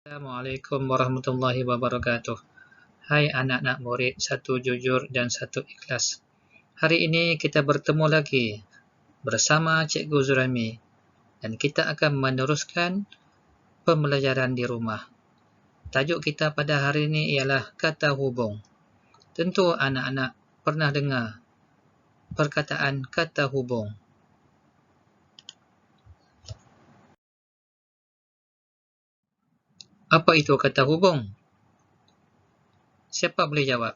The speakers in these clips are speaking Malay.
Assalamualaikum warahmatullahi wabarakatuh. Hai anak-anak murid satu jujur dan satu ikhlas. Hari ini kita bertemu lagi bersama Cikgu Zuraimi dan kita akan meneruskan pembelajaran di rumah. Tajuk kita pada hari ini ialah kata hubung. Tentu anak-anak pernah dengar perkataan kata hubung. Apa itu kata hubung? Siapa boleh jawab?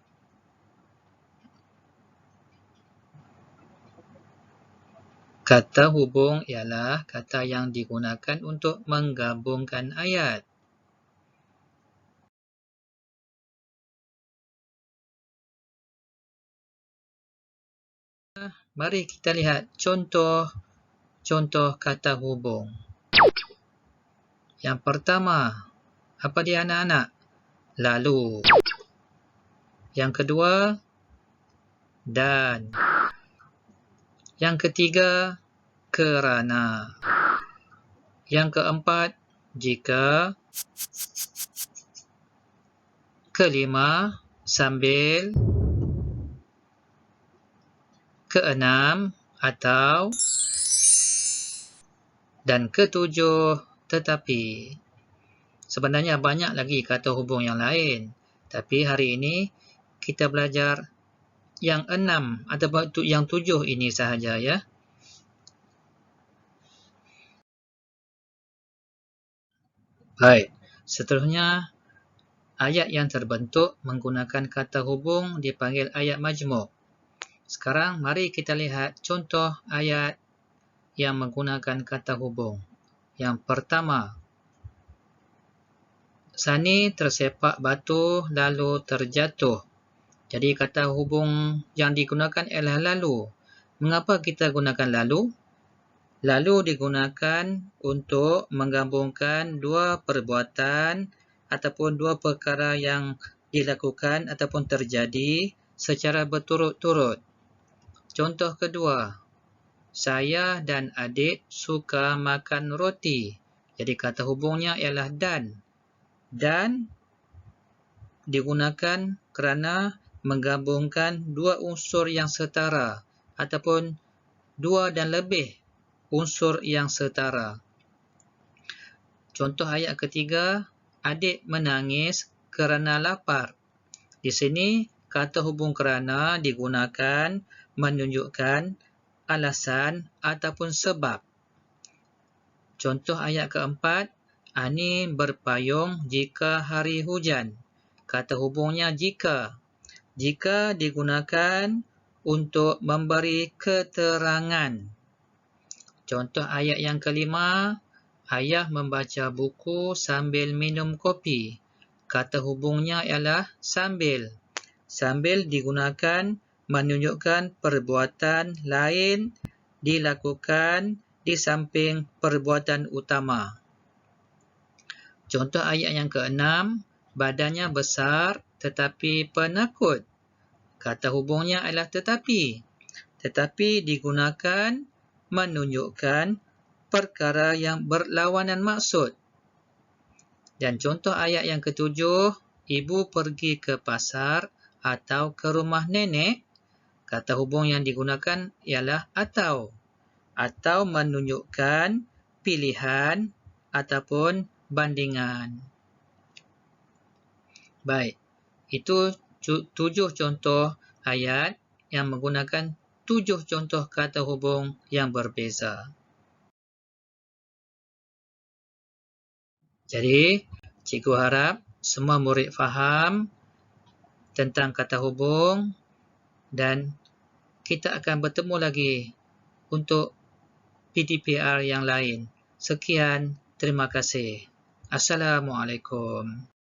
Kata hubung ialah kata yang digunakan untuk menggabungkan ayat. Mari kita lihat contoh kata hubung. Yang pertama, apa dia anak-anak? Lalu. Yang kedua, dan. Yang ketiga, kerana. Yang keempat, jika. Kelima, sambil. Keenam, atau. Dan ketujuh, tetapi. Sebenarnya banyak lagi kata hubung yang lain. Tapi hari ini kita belajar yang 6 atau yang 7 ini sahaja ya. Baik, seterusnya ayat yang terbentuk menggunakan kata hubung dipanggil ayat majmuk. Sekarang mari kita lihat contoh ayat yang menggunakan kata hubung. Yang pertama, Sani tersepak batu lalu terjatuh. Jadi kata hubung yang digunakan ialah lalu. Mengapa kita gunakan lalu? Lalu digunakan untuk menggabungkan dua perbuatan ataupun dua perkara yang dilakukan ataupun terjadi secara berturut-turut. Contoh kedua, saya dan adik suka makan roti. Jadi kata hubungnya ialah dan. Dan digunakan kerana menggabungkan dua unsur yang setara ataupun dua dan lebih unsur yang setara. Contoh ayat ketiga, adik menangis kerana lapar. Di sini kata hubung kerana digunakan menunjukkan alasan ataupun sebab. Contoh ayat keempat, Ani berpayung jika hari hujan. Kata hubungnya jika. Jika digunakan untuk memberi keterangan. Contoh ayat yang kelima, ayah membaca buku sambil minum kopi. Kata hubungnya ialah sambil. Sambil digunakan menunjukkan perbuatan lain dilakukan di samping perbuatan utama. Contoh ayat yang keenam, badannya besar tetapi penakut. Kata hubungnya ialah tetapi. Tetapi digunakan menunjukkan perkara yang berlawanan maksud. Dan contoh ayat yang ketujuh, ibu pergi ke pasar atau ke rumah nenek. Kata hubung yang digunakan ialah atau. Atau menunjukkan pilihan ataupun bandingan. Baik, itu 7 contoh ayat yang menggunakan 7 contoh kata hubung yang berbeza. Jadi, cikgu harap semua murid faham tentang kata hubung dan kita akan bertemu lagi untuk PDPR yang lain. Sekian, terima kasih. Assalamualaikum.